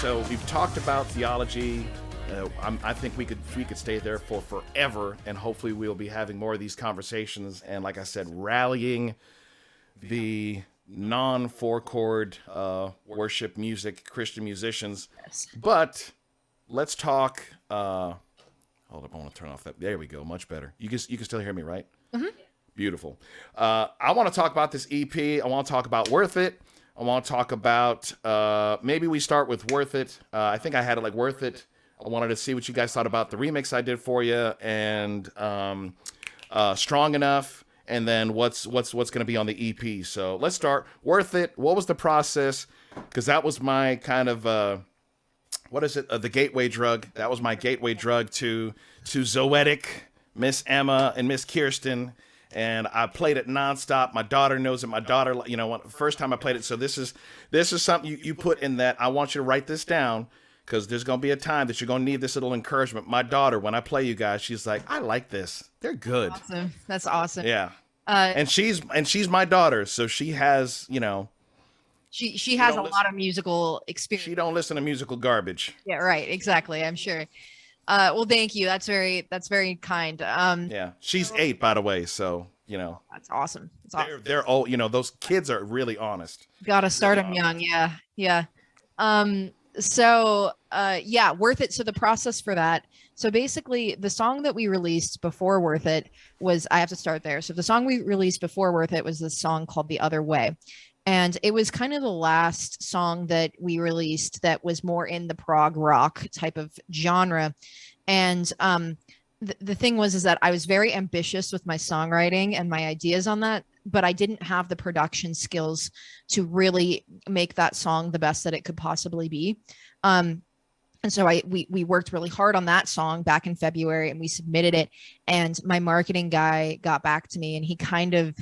So we've talked about theology. I think we could stay there for forever, and hopefully we'll be having more of these conversations. And like I said, rallying the non-four chord worship music Christian musicians. But let's talk. Hold up, I want to turn off that. There we go, much better. You can still hear me, right? Mm-hmm. Beautiful. I want to talk about this EP. I want to talk about Worth It. I want to talk about, maybe we start with Worth It. I think I had it like Worth It. I wanted to see what you guys thought about the remix I did for you, and Strong Enough, and then what's going to be on the EP. So let's start. Worth It. What was the process? Because that was my kind of, the gateway drug. That was my gateway drug to Zoetic, Miss Emma, and Miss Kirsten. And I played it nonstop. My daughter knows it. My daughter, first time I played it. So this is something you put in that. I want you to write this down, because there's going to be a time that you're going to need this little encouragement. My daughter, when I play you guys, she's like, I like this. They're good. Awesome. That's awesome. Yeah. And she's my daughter. So she has, she has a lot of musical experience. She don't listen to musical garbage. Yeah, right. Exactly. I'm sure. Well, thank you. That's very kind. Yeah, she's 8, by the way. So, that's awesome. It's awesome. They're all, those kids are really honest. Got to start them young. Yeah. Yeah. So, Worth It. So the process for that. So basically the song that we released before Worth It was, I have to start there. So the song we released before Worth It was this song called The Other Way. And it was kind of the last song that we released that was more in the prog rock type of genre. And the thing is that I was very ambitious with my songwriting and my ideas on that, but I didn't have the production skills to really make that song the best that it could possibly be. And so we worked really hard on that song back in February, and we submitted it. And my marketing guy got back to me, and he kind of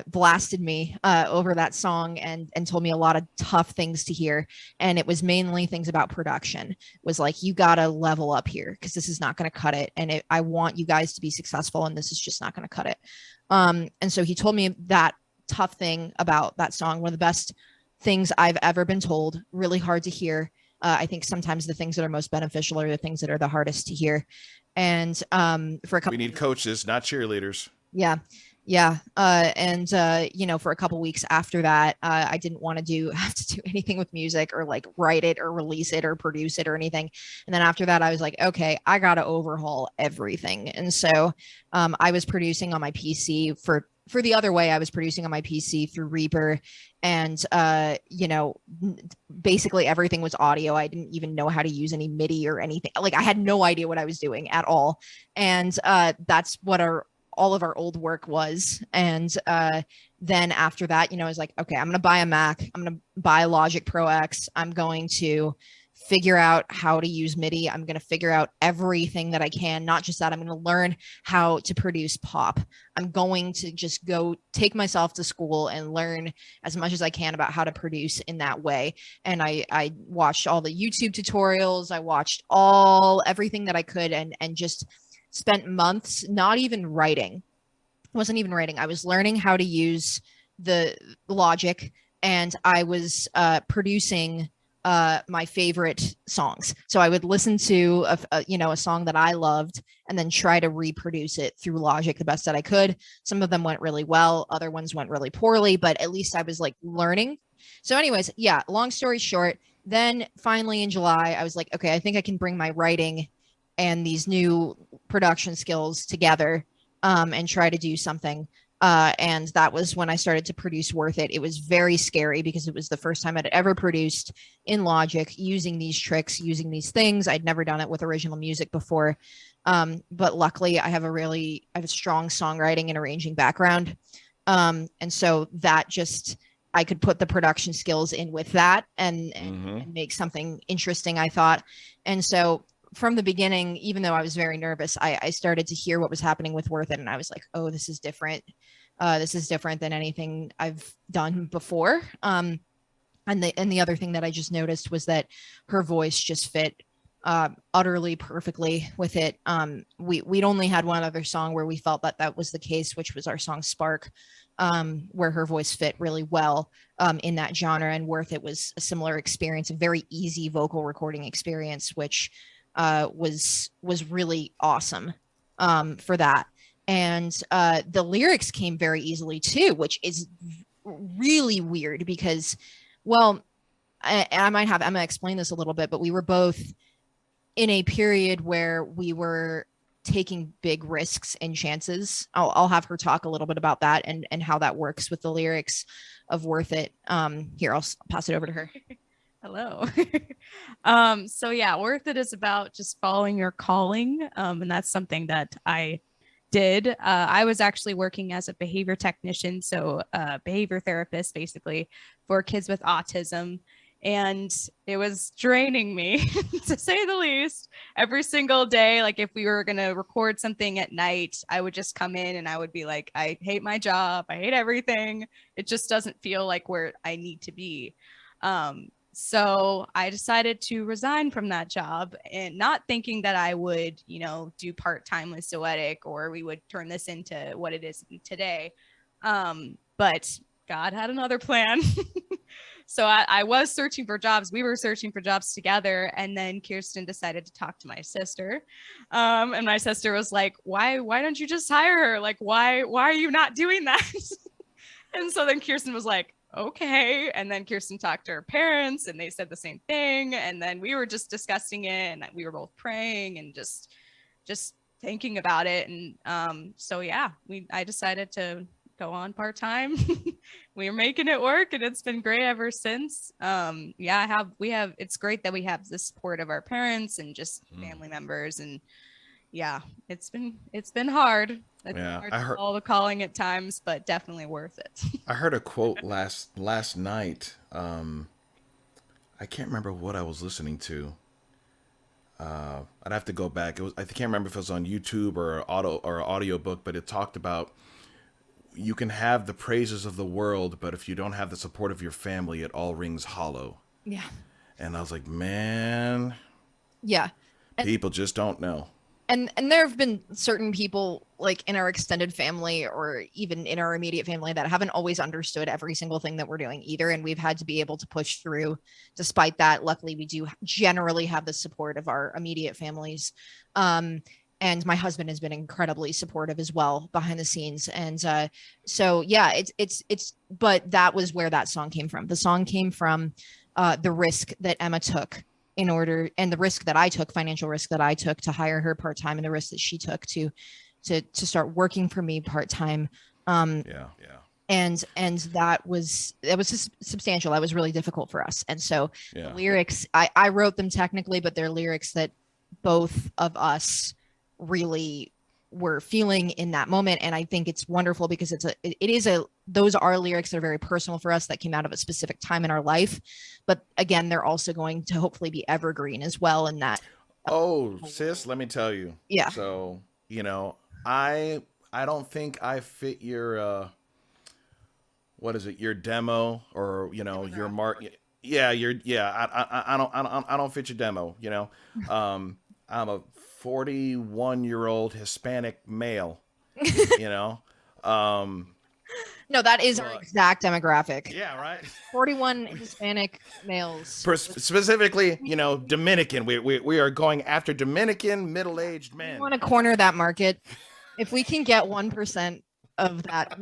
blasted me over that song and told me a lot of tough things to hear. And it was mainly things about production. It was like, you got to level up here, because this is not going to cut it. And I want you guys to be successful, and this is just not going to cut it. And so he told me that tough thing about that song, one of the best things I've ever been told, really hard to hear. I think sometimes the things that are most beneficial are the things that are the hardest to hear. And for a couple, we need coaches, not cheerleaders. Yeah. Yeah. For a couple weeks after that, I didn't want to have to do anything with music, or like write it or release it or produce it or anything. And then after that, I was like, okay, I got to overhaul everything. And so I was producing on my PC for The Other Way. I was producing on my PC through Reaper, and basically everything was audio. I didn't even know how to use any MIDI or anything. Like, I had no idea what I was doing at all. And that's what all of our old work was. And then after that, I was like, okay, I'm going to buy a Mac. I'm going to buy Logic Pro X. I'm going to figure out how to use MIDI. I'm going to figure out everything that I can. Not just that, I'm going to learn how to produce pop. I'm going to just go take myself to school and learn as much as I can about how to produce in that way. And I watched all the YouTube tutorials. I watched everything that I could, and just spent months not even writing. Wasn't even writing. I was learning how to use the Logic, and I was producing my favorite songs. So I would listen to a song that I loved, and then try to reproduce it through Logic the best that I could. Some of them went really well, other ones went really poorly, but at least I was like learning. So anyways, yeah, long story short, then finally in July, I was like, okay, I think I can bring my writing and these new production skills together, and try to do something. And that was when I started to produce Worth It. It was very scary, because it was the first time I'd ever produced in Logic using these tricks, using these things. I'd never done it with original music before. But luckily I have a strong songwriting and arranging background. And so that I could put the production skills in with that and make something interesting, I thought. And so from the beginning, even though I was very nervous, I started to hear what was happening with Worth It, and I was like, oh, this is different. This is different than anything I've done before. And the other thing that I just noticed was that her voice just fit utterly perfectly with it. We'd only had one other song where we felt that was the case, which was our song Spark. where her voice fit really well in that genre. And Worth It was a similar experience, a very easy vocal recording experience, which was really awesome for that. And the lyrics came very easily too, which is really weird because, well, I might have Emma explain this a little bit, but we were both in a period where we were taking big risks and chances. I'll have her talk a little bit about that and how that works with the lyrics of Worth It. Here, I'll pass it over to her. Hello. So yeah, Worth It is about just following your calling. And that's something that I did. I was actually working as a behavior technician, so behavior therapist basically for kids with autism. And it was draining me to say the least. Every single day, like if we were going to record something at night, I would just come in and I would be like, I hate my job. I hate everything. It just doesn't feel like where I need to be. So I decided to resign from that job, and not thinking that I would, do part-time with Zoetic or we would turn this into what it is today. But God had another plan. So I was searching for jobs. We were searching for jobs together. And then Kirsten decided to talk to my sister. And my sister was like, why don't you just hire her? Like, why are you not doing that? And so then Kirsten was like, okay. And then Kirsten talked to her parents and they said the same thing. And then we were just discussing it and we were both praying and just thinking about it. And so, yeah, I decided to go on part-time. We are making it work and it's been great ever since. It's great that we have the support of our parents and just family members. And yeah, it's been hard. I heard all the calling at times, but definitely worth it. I heard a quote last night. I can't remember what I was listening to. I'd have to go back. I can't remember if it was on YouTube or audio book, but it talked about you can have the praises of the world, but if you don't have the support of your family, it all rings hollow. Yeah. And I was like, man. Yeah. People just don't know. And there have been certain people like in our extended family or even in our immediate family that haven't always understood every single thing that we're doing either. And we've had to be able to push through despite that. Luckily, we do generally have the support of our immediate families. And my husband has been incredibly supportive as well behind the scenes. And so, yeah, but that was where that song came from. The song came from the risk that Emma took and the risk that I took, financial risk that I took to hire her part-time, and the risk that she took to start working for me part-time. Yeah. And that was substantial. That was really difficult for us. And so the lyrics, I wrote them technically, but they're lyrics that both of us really were feeling in that moment. And I think it's wonderful because those are lyrics that are very personal for us that came out of a specific time in our life. But again, they're also going to hopefully be evergreen as well in that. Oh, sis, let me tell you. Yeah. So, I don't think I fit your, what is it? Your demo or, your mark. Yeah. I don't fit your demo, I'm a 41-year-old Hispanic male, No, that is our exact demographic. Yeah, right. 41 Hispanic males. Specifically, Dominican. We are going after Dominican middle-aged men. We want to corner that market. If we can get 1% of that.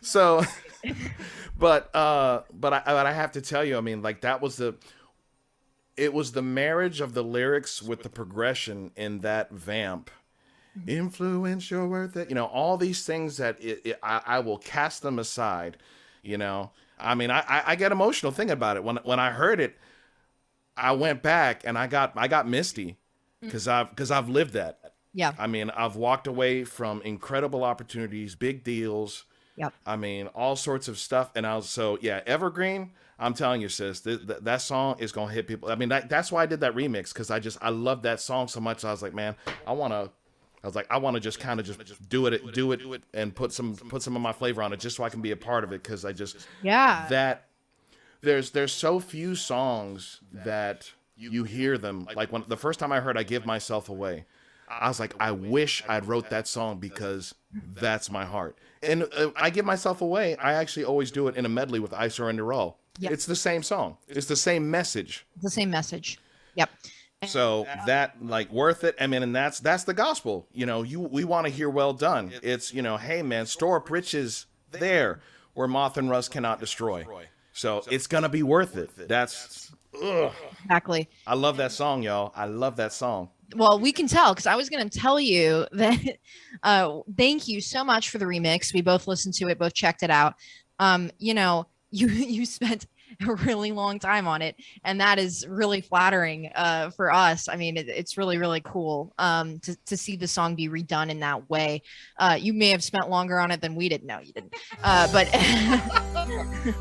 So, but I have to tell you, that was it was the marriage of the lyrics with the progression in that vamp. Influence, you're worth it. All these things that I will cast them aside. I get emotional thinking about it. When I heard it, I went back and I got misty because I've lived that. Yeah. I've walked away from incredible opportunities, big deals. Yep. All sorts of stuff. And evergreen. I'm telling you, sis, that song is going to hit people. That's why I did that remix, because I love that song so much. I was like, man, I want to just kind of just do it and put some of my flavor on it just so I can be a part of it. Cause that there's so few songs that you hear them. Like when the first time I heard I Give Myself Away, I was like, I wish I'd wrote that song because that's my heart. And I give myself away. I actually always do it in a medley with I Surrender All. Yep. It's the same song. It's the same message. The same message. Yep. So that, like, worth it. I mean, and that's the gospel. You know, we want to hear well done. It's, you know, hey man, store up riches there where moth and rust cannot destroy. So it's gonna be worth it. That's Exactly. I love that song, y'all. I love that song. Well, we can tell because I was going to tell you that. Thank you so much for the remix. We both listened to it, both checked it out. You know, you spent a really long time on it, and that is really flattering for us. I mean, it's really, really cool to see the song be redone in that way. You may have spent longer on it than we did. No, you didn't. But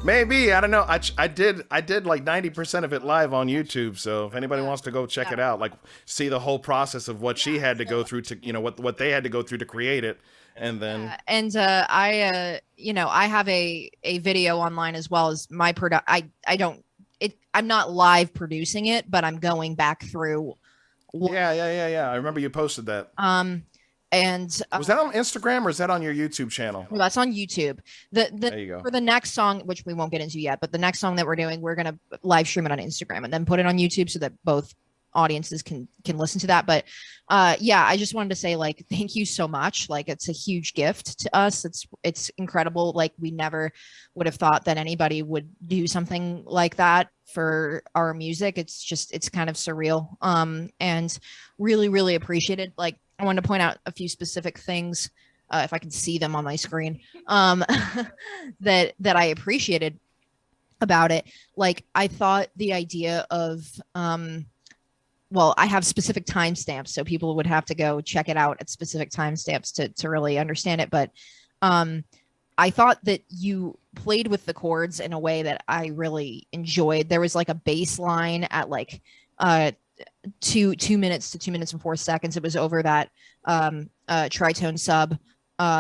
maybe, I don't know. I did like 90% of it live on YouTube. So if anybody wants to go check it out, like see the whole process of what she had to go through to, you know, what they had to go through to create it. And then I you know, I have a video online as well as my I'm not live producing it, but I'm going back through. Yeah. I remember you posted that. And was that on Instagram or is that on your YouTube channel? Well, that's on YouTube. There you go. For the next song, which we won't get into yet, but the next song that we're doing, we're gonna live stream it on Instagram and then put it on YouTube so that both audiences can listen to that. But yeah, I just wanted to say, like, thank you so much. Like, it's a huge gift to us. It's incredible. Like, we never would have thought that anybody would do something like that for our music. It's kind of surreal. And really, really appreciated. Like, I wanted to point out a few specific things, if I can see them on my screen, that I appreciated about it. Like, I thought the idea of well, I have specific timestamps, so people would have to go check it out at specific timestamps to really understand it. But I thought that you played with the chords in a way that I really enjoyed. There was like a bass line at like 2 minutes to 2 minutes and 4 seconds. It was over that tritone sub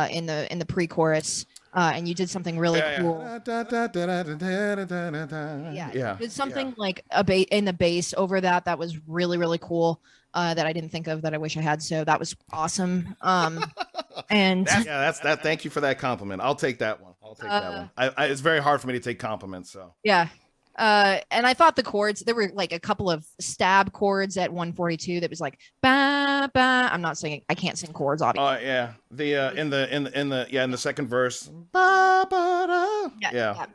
in the pre-chorus. And you did something really cool. Yeah. Did something like in the bass over that. That was really, really cool. That I didn't think of that I wish I had. So that was awesome. And that's that. Thank you for that compliment. I'll take that one. It's very hard for me to take compliments. So yeah. And I thought the chords, there were like a couple of stab chords at 142 that was like ba ba. I'm not singing, I can't sing chords, obviously. Oh yeah, the in the second verse. Ba, ba, da. Yeah.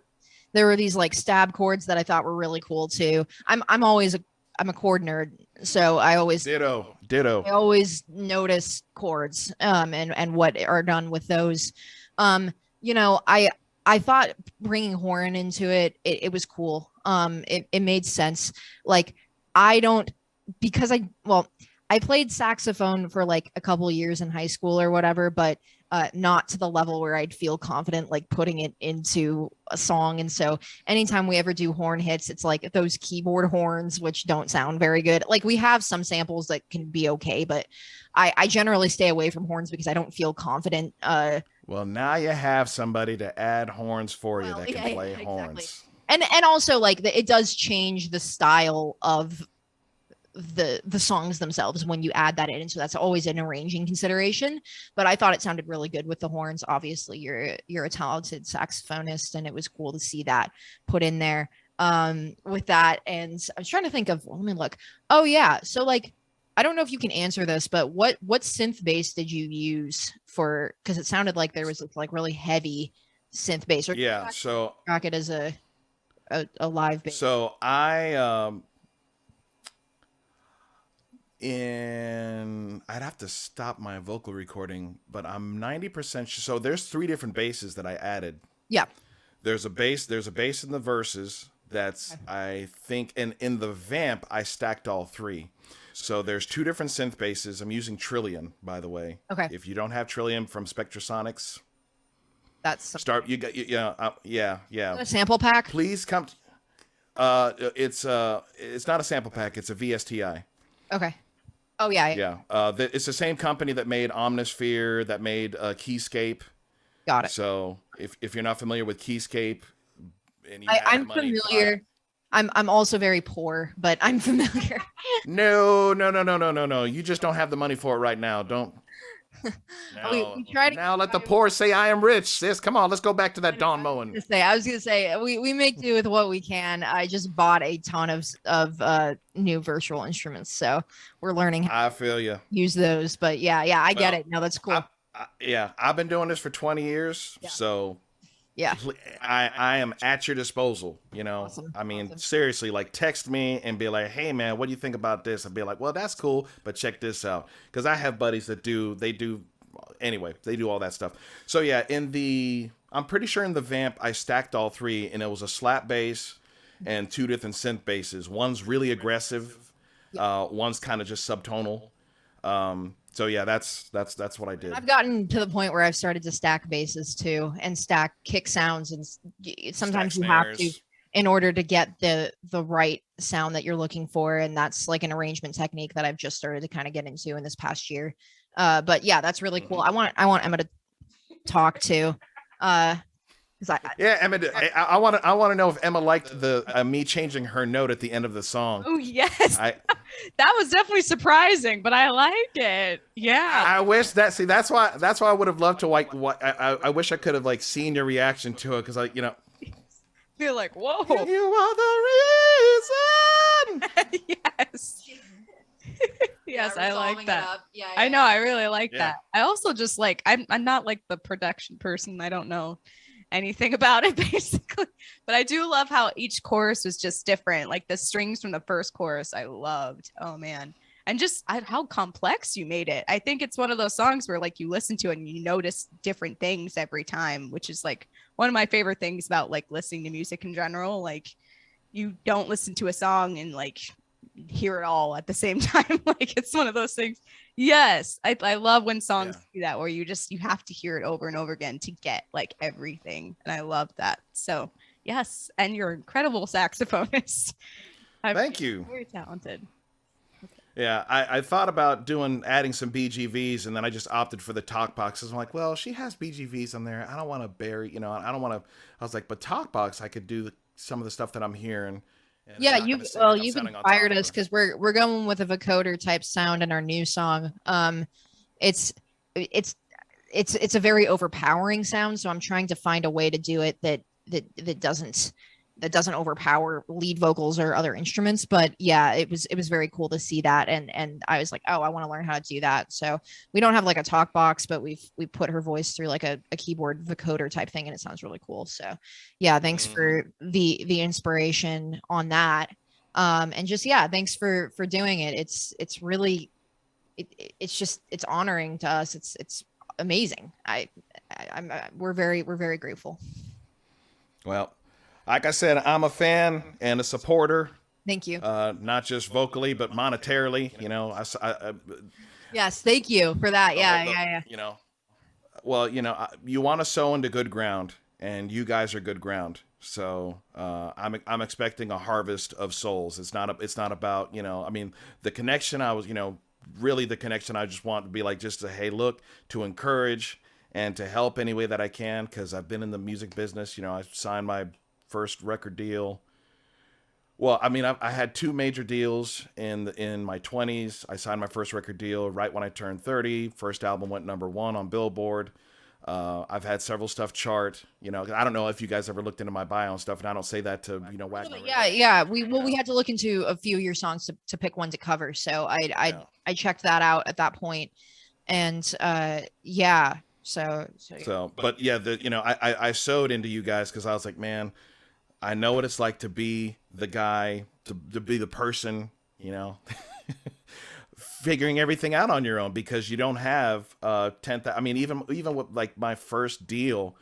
There were these like stab chords that I thought were really cool too. I'm a chord nerd, so I always ditto. I always notice chords and what are done with those. You know, I thought bringing horn into it was cool. It made sense. Like, I played saxophone for like a couple years in high school or whatever, but not to the level where I'd feel confident like putting it into a song. And so anytime we ever do horn hits, it's like those keyboard horns, which don't sound very good. Like, we have some samples that can be okay, but I generally stay away from horns because I don't feel confident. Well, now you have somebody to add horns for you that can play horns. And also, like, it does change the style of the songs themselves when you add that in. And so that's always an arranging consideration. But I thought it sounded really good with the horns. Obviously, you're a talented saxophonist, and it was cool to see that put in there with that. And I was trying to think of, let me look. Oh, yeah. So, like, I don't know if you can answer this, but what synth bass did you use for? Because it sounded like there was like really heavy synth bass. Or yeah, so track it as a live bass. So I'd have to stop my vocal recording, but I'm 90% sure. So there's 3 different basses that I added. Yeah. There's a bass in the verses that's I think, and in the vamp I stacked all 3. So there's 2 different synth basses. I'm using Trillium, by the way. Okay. If you don't have Trillium from Spectrasonics, that's start. You got yeah. A sample pack. Please come. It's not a sample pack. It's a VSTI. Okay. Oh yeah. Yeah. It's the same company that made Omnisphere, that made Keyscape. Got it. So if you're not familiar with Keyscape, and you I'm familiar. I'm also very poor, but I'm familiar. No, no, no, no, no, no, no. You just don't have the money for it right now. Don't. We No. try to Now let the poor say I am rich, sis. Come on, let's go back to that Dawn mowing. I was gonna say we make do with what we can. I just bought a ton of new virtual instruments, so we're learning how I feel you. to use those. But yeah, I get Well, it. No, that's cool. Yeah, I've been doing this for 20 years, Yeah. so Yeah. I am at your disposal. You know, Awesome. I mean, Awesome. seriously, like text me and be like, "Hey, man, what do you think about this?" And be like, "Well, that's cool, but check this out." Because I have buddies that do anyway. They do all that stuff. So yeah, I'm pretty sure in the Vamp I stacked all three, and it was a slap bass and two different synth basses. One's really aggressive, one's kind of just subtonal. So yeah, that's what I did. I've gotten to the point where I've started to stack basses too, and stack kick sounds, and sometimes Stack you have to snares. in order to get the right sound that you're looking for, and that's like an arrangement technique that I've just started to kind of get into in this past year. But yeah, that's really cool. I want Emma to talk to, because Yeah, Emma. I want to know if Emma liked the me changing her note at the end of the song. Oh yes, I that was definitely surprising, but I like it. Yeah. I wish that. See, that's why I would have loved to like. What I wish I could have like seen your reaction to it, because Feel like, whoa. you are the reason. Yes. Yes, I like that. Yeah, I know, I really like Yeah. that. I also just like I'm not like the production person. I don't know anything about it basically. But I do love how each chorus was just different. Like the strings from the first chorus, I loved. Oh man. And just how complex you made it. I think it's one of those songs where like you listen to it and you notice different things every time, which is like one of my favorite things about like listening to music in general. Like you don't listen to a song and like hear it all at the same time. Like it's one of those things. Yes, I love when songs do that, where you have to hear it over and over again to get like everything, and I love that. So yes, and you're an incredible saxophonist. Thank you. Very talented. Yeah, I thought about adding some BGVs, and then I just opted for the talk boxes. I'm like, well, she has BGVs on there. I don't want to bury, I don't want to. I was like, but talk box, I could do some of the stuff that I'm hearing. Yeah, you've inspired us, because we're going with a vocoder type sound in our new song. It's a very overpowering sound, so I'm trying to find a way to do it that doesn't overpower lead vocals or other instruments. But yeah, it was very cool to see that, and I was like, oh, I want to learn how to do that. So we don't have like a talk box, but we put her voice through like a keyboard vocoder type thing, and it sounds really cool. So yeah, thanks for the inspiration on that. And just thanks for doing it. It's really it's honoring to us. It's amazing. We're very grateful. Well, like I said, I'm a fan and a supporter. Thank you. Not just vocally, but monetarily. Yes, thank you for that. Yeah. Well, you want to sow into good ground, and you guys are good ground. So I'm expecting a harvest of souls. It's not about the connection. I was really the connection. I just want to be like just hey, look, to encourage and to help any way that I can, because I've been in the music business. I signed my first record deal. Well, I had two major deals in my 20s. I signed my first record deal right when I turned 30. First album went #1 on Billboard. I've had several stuff chart. I don't know if you guys ever looked into my bio and stuff, and I don't say that to wag my yeah. We had to look into a few of your songs to pick one to cover. So I checked that out at that point, and yeah. So but yeah, I sewed into you guys, because I was like, man, I know what it's like to be the guy, to be the person, figuring everything out on your own, because you don't have 10,000. Even with like my first deal,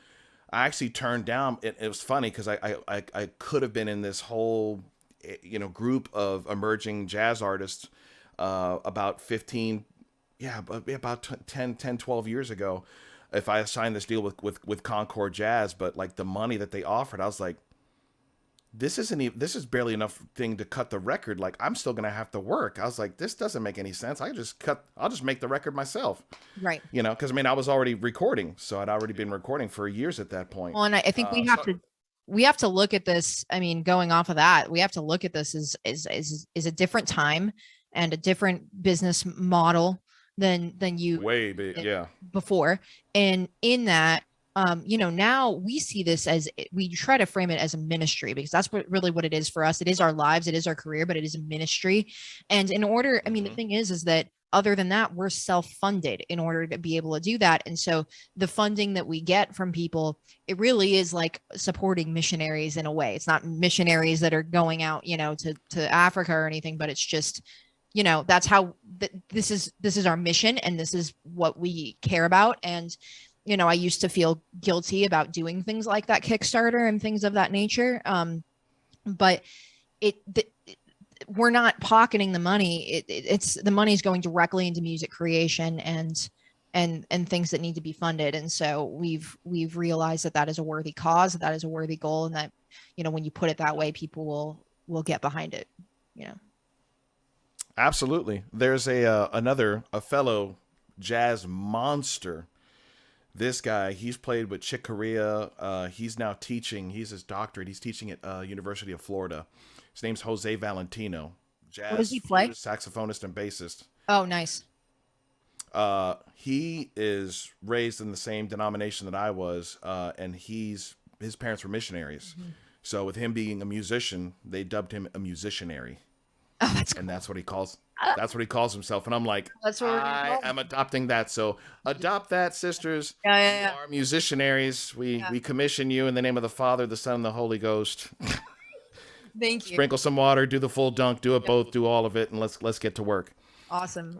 I actually turned down. It was funny, because I could have been in this whole group of emerging jazz artists about 12 years ago, if I signed this deal with Concord Jazz. But like the money that they offered, I was like, this is barely enough thing to cut the record. Like, I'm still gonna have to work. I was like, this doesn't make any sense. I'll just make the record myself. Right. Because I was already recording, so I'd already been recording for years at that point. Well, and I think we have to we have to look at this. I mean, going off of that, we have to look at this as a different time and a different business model than you Way big, yeah. before. And in that, you know, now we see this as, we try to frame it as a ministry, because that's what it is for us. It is our lives, it is our career, but it is a ministry. And in order, I mean, the thing is that other than that, we're self-funded in order to be able to do that. And so the funding that we get from people, it really is like supporting missionaries in a way. It's not missionaries that are going out, you know, to Africa or anything, but it's just, you know, that's how this is our mission, and this is what we care about. And, you know, I used to feel guilty about doing things like that Kickstarter and things of that nature. But we're not pocketing the money. It's the money's going directly into music creation and things that need to be funded. And so we've realized that is a worthy cause, that is a worthy goal, and that, you know, when you put it that way, people will get behind it, you know. Absolutely. There's a fellow jazz monster. This guy, he's played with Chick Corea. He's now teaching. He's his doctorate. He's teaching at University of Florida. His name's Jose Valentino. Jazz, what does he play? Saxophonist and bassist. Oh, nice. He is raised in the same denomination that I was, and his parents were missionaries. Mm-hmm. So with him being a musician, they dubbed him a musicianary. Oh, that's cool. And that's what he calls. That's what he calls himself. And I'm like, that's what I am adopting that. So adopt that, sisters. Yeah. You are musicianaries. We commission you in the name of the Father, the Son, and the Holy Ghost. Thank you. Sprinkle some water, do the full dunk, do it both, do all of it, and let's get to work. Awesome.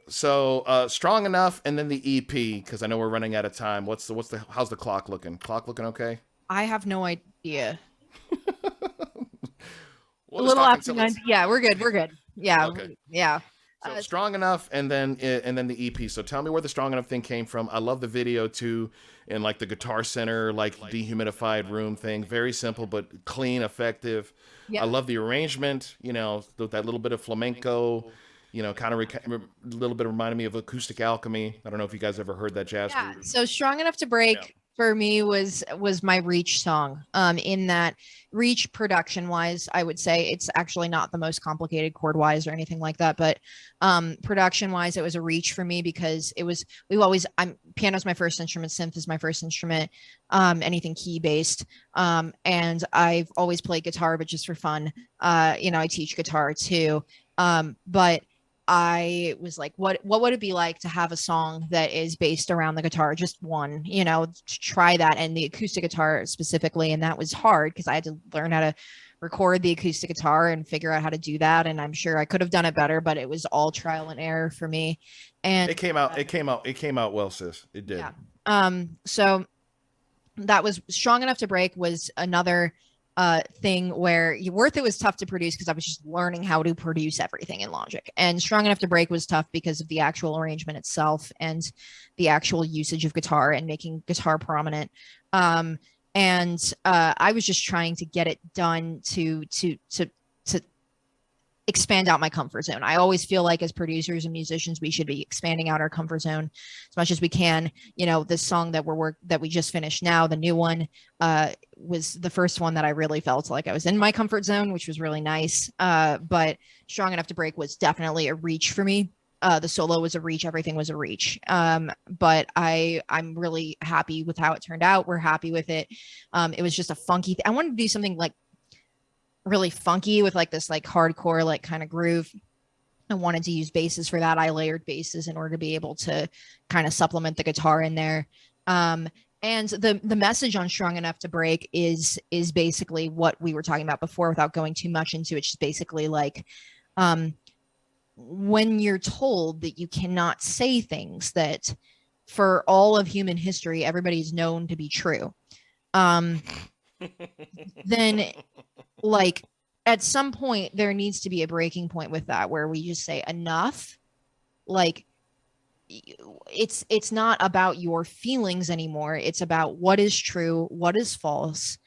So Strong Enough, and then the EP, because I know we're running out of time. How's the clock looking? Clock looking okay? I have no idea. We'll a little after 9. Yeah, we're good. Yeah. Okay. Yeah. So Strong Enough, and then the EP. So tell me where the Strong Enough thing came from. I love the video too, in like the Guitar Center, like dehumidified room thing. Very simple but clean, effective. Yeah. I love the arrangement. You know, that little bit of flamenco. You know, kind of a little bit reminded me of Acoustic Alchemy. I don't know if you guys ever heard that jazz group. So Strong Enough to Break for me was my Reach song. In that Reach production wise, I would say it's actually not the most complicated chord wise or anything like that, but production wise, it was a Reach for me, because piano's my first instrument, synth is my first instrument, anything key based, and I've always played guitar, but just for fun. You know, I teach guitar too, but I was like, what would it be like to have a song that is based around the guitar, just one, you know, to try that, and the acoustic guitar specifically. And that was hard because I had to learn how to record the acoustic guitar and figure out how to do that. And I'm sure I could have done it better, but it was all trial and error for me. And it came out well, sis. It did. Yeah. So that was Strong Enough to Break was another thing where Worth It was tough to produce because I was just learning how to produce everything in Logic, and Strong Enough to Break was tough because of the actual arrangement itself and the actual usage of guitar and making guitar prominent. I was just trying to get it done to expand out my comfort zone. I always feel like as producers and musicians, we should be expanding out our comfort zone as much as we can. You know, this song that we just finished now, the new one, was the first one that I really felt like I was in my comfort zone, which was really nice. But Strong Enough to Break was definitely a reach for me. The solo was a reach. Everything was a reach. But I'm really happy with how it turned out. We're happy with it. It was just a funky I wanted to do something like really funky with like this like hardcore like kind of groove. I wanted to use basses for that. I layered basses in order to be able to kind of supplement the guitar in there. And the message on Strong Enough to Break is basically what we were talking about before without going too much into it. It's just basically like when you're told that you cannot say things that for all of human history everybody's known to be true, then like at some point there needs to be a breaking point with that where we just say enough. Like it's not about your feelings anymore. It's about what is true, what is false.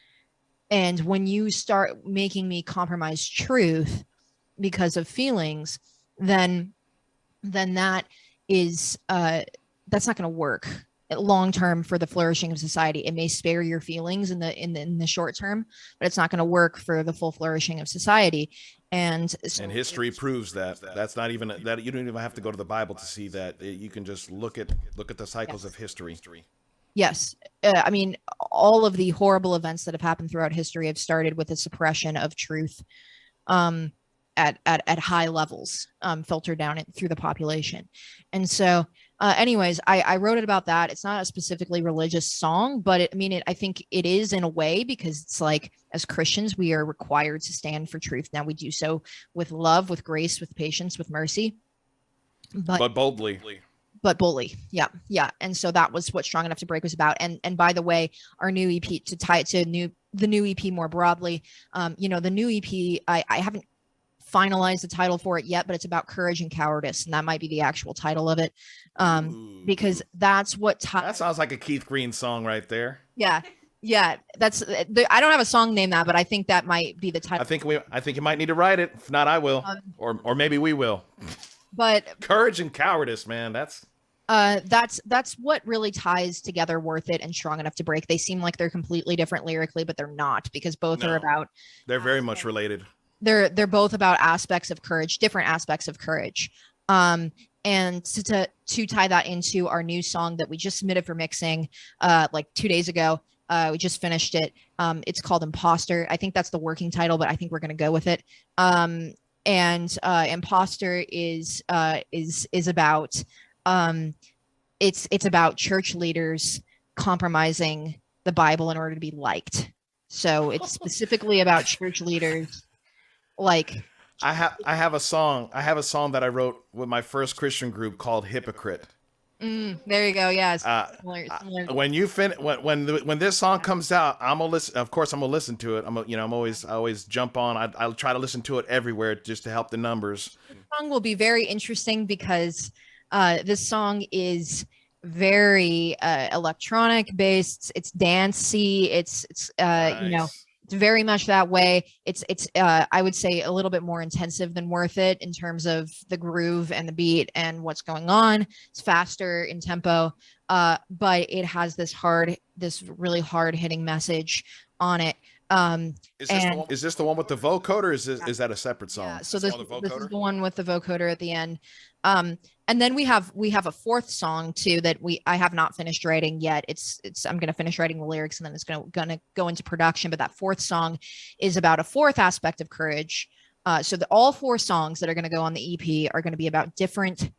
And when you start making me compromise truth because of feelings, then that is that's not going to work. long term for the flourishing of society. It may spare your feelings in the short term, but it's not going to work for the full flourishing of society. And so history proves that. That's not even that. You don't even have to go to the Bible to see that. You can just look at the cycles of history. Yes. I mean, all of the horrible events that have happened throughout history have started with the suppression of truth at high levels, filtered down through the population. And so anyways, I wrote it about that. It's not a specifically religious song, but I think it is in a way, because it's like, as Christians, we are required to stand for truth. Now we do so with love, with grace, with patience, with mercy, but boldly. Yeah. And so that was what Strong Enough to Break was about. And by the way, our new EP, to tie it to the new EP more broadly, the new EP, I haven't finalized the title for it yet, but it's about courage and cowardice, and that might be the actual title of it, because that's what that sounds like a Keith Green song right there. Yeah, that's I don't have a song named that, but I think that might be the title. I think you might need to write it. If not, I will, or maybe we will. But courage and cowardice, man, that's what really ties together Worth It and Strong Enough to Break. They seem like they're completely different lyrically, but they're not, because both are about, they're very much related. They're both about aspects of courage, different aspects of courage. And to tie that into our new song that we just submitted for mixing like 2 days ago, we just finished it. It's called Imposter. I think that's the working title, but I think we're going to go with it. And Imposter is about it's about church leaders compromising the Bible in order to be liked. So it's specifically about church leaders. Like, I have a song that I wrote with my first Christian group called Hypocrite. There you go. Yes. Similar. When when this song comes out, I'm gonna listen. Of course, I'm gonna listen to it. I always jump on. I'll try to listen to it everywhere just to help the numbers. The song will be very interesting because this song is very electronic based. It's dancey. It's Nice. It's very much that way. It's I would say a little bit more intensive than Worth It in terms of the groove and the beat and what's going on. It's faster in tempo, but it has this really hard hitting message on it. Is this the one with the vocoder? Is that a separate song? Yeah, so this is the one with the vocoder at the end. And then we have a fourth song too that I have not finished writing yet. I'm going to finish writing the lyrics and then it's going to go into production. But that fourth song is about a fourth aspect of courage. So all four songs that are going to go on the EP are going to be about different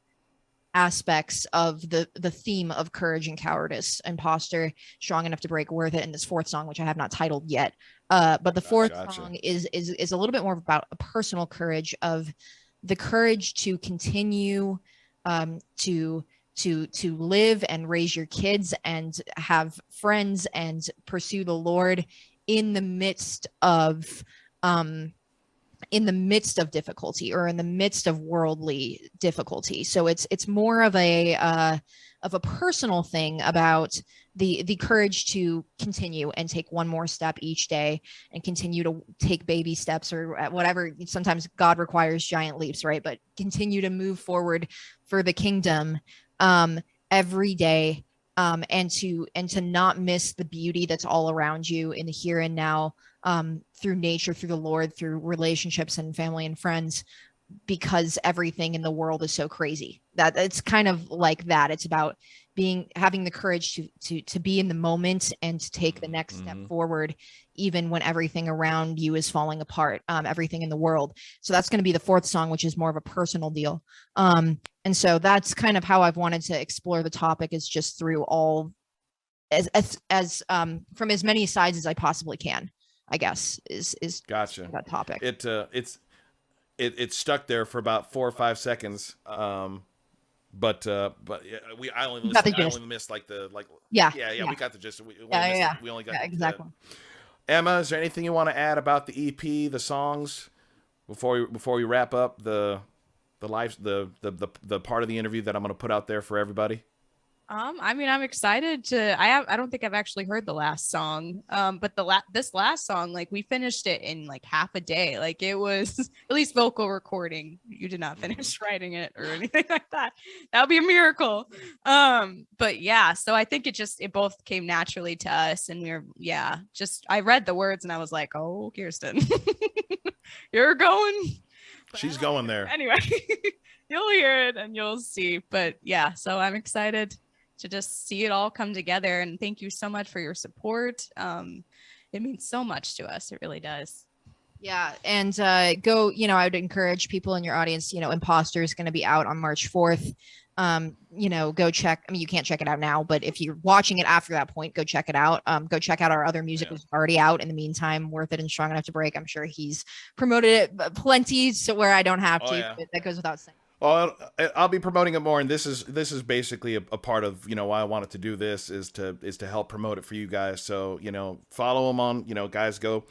aspects of the theme of courage and cowardice. Imposter, Strong Enough to Break, Worth It, and this fourth song, which I have not titled yet. But the fourth song is a little bit more about a personal courage, of the courage to continue to live and raise your kids and have friends and pursue the Lord in the midst of difficulty, or in the midst of worldly difficulty. So it's more of a personal thing about the courage to continue and take one more step each day and continue to take baby steps or whatever. Sometimes God requires giant leaps, right? But continue to move forward for the kingdom every day, and to not miss the beauty that's all around you in the here and now, through nature, through the Lord, through relationships and family and friends, because everything in the world is so crazy. That it's kind of like that. It's about having the courage to be in the moment and to take the next step forward, even when everything around you is falling apart, everything in the world. So that's going to be the fourth song, which is more of a personal deal. And so that's kind of how I've wanted to explore the topic, is just through all as from as many sides as I possibly can, I guess, is gotcha that topic. It stuck there for about 4 or 5 seconds. But I only missed we got the gist. We only got exactly. Emma, is there anything you want to add about the EP, the songs, before we wrap up the part of the interview that I'm going to put out there for everybody? I'm excited to. I don't think I've actually heard the last song. But this last song, like, we finished it in like half a day. Like, it was at least vocal recording. You did not finish writing it or anything like that. That would be a miracle. But yeah, so I think it both came naturally to us, and we were, I read the words and I was like, oh, Kirsten, you're going. She's going there. Anyway, you'll hear it and you'll see. But yeah, so I'm excited to just see it all come together. And thank you so much for your support. It means so much to us. It really does. Yeah. And go, I would encourage people in your audience, Imposter is going to be out on March 4th. Go check. I mean, you can't check it out now, but if you're watching it after that point, go check it out. Go check out our other music was already out in the meantime. Worth It and Strong Enough to Break. I'm sure he's promoted it plenty, so where I don't have to. But that goes without saying. Well, I'll be promoting it more, and this is basically a part of why I wanted to do this is to help promote it for you guys. So follow him on guys, go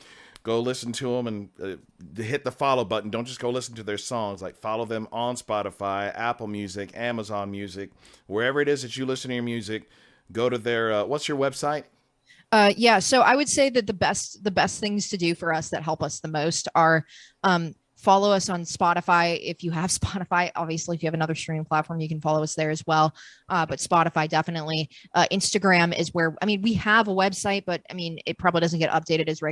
listen to them and hit the follow button. Don't just go listen to their songs. Like, follow them on Spotify, Apple Music, Amazon Music, wherever it is that you listen to your music. Go to their what's your website? So I would say that the best things to do for us that help us the most are follow us on Spotify. If you have Spotify, obviously, if you have another streaming platform, you can follow us there as well. But Spotify, definitely. Instagram is where, we have a website, but it probably doesn't get updated as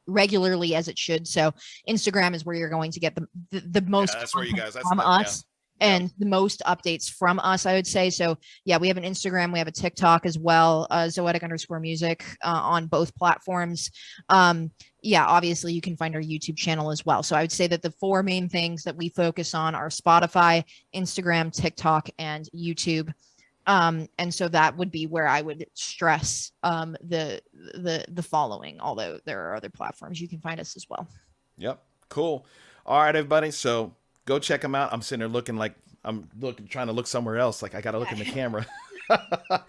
regularly as it should. So Instagram is where you're going to get the most from us. And the most updates from us, I would say. So yeah, we have an Instagram, we have a TikTok as well, Zoetic_music on both platforms. Obviously you can find our YouTube channel as well. So I would say that the 4 main things that we focus on are Spotify, Instagram, TikTok, and YouTube. And so that would be where I would stress the following, although there are other platforms you can find us as well. Yep. Cool. All right, everybody. So go check them out. I'm sitting there looking like trying to look somewhere else. Like I got to look in the camera. All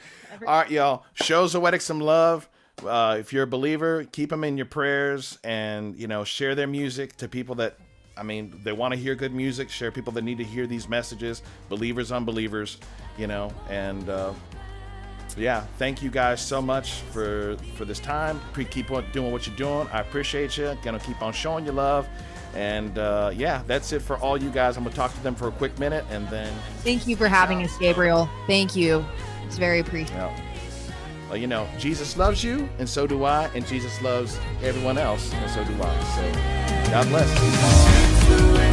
right, y'all. Show Zoetic some love. If you're a believer, keep them in your prayers and, share their music to people that, they want to hear good music. Share people that need to hear these messages, believers, unbelievers, and thank you guys so much for this time. Keep on doing what you're doing. I appreciate you. Gonna keep on showing you love. And that's it for all you guys. I'm gonna talk to them for a quick minute and then thank you for having us, Gabriel. Thank you. It's very appreciated. Well, Jesus loves you, and so do I, and Jesus loves everyone else, and so do I. So God bless.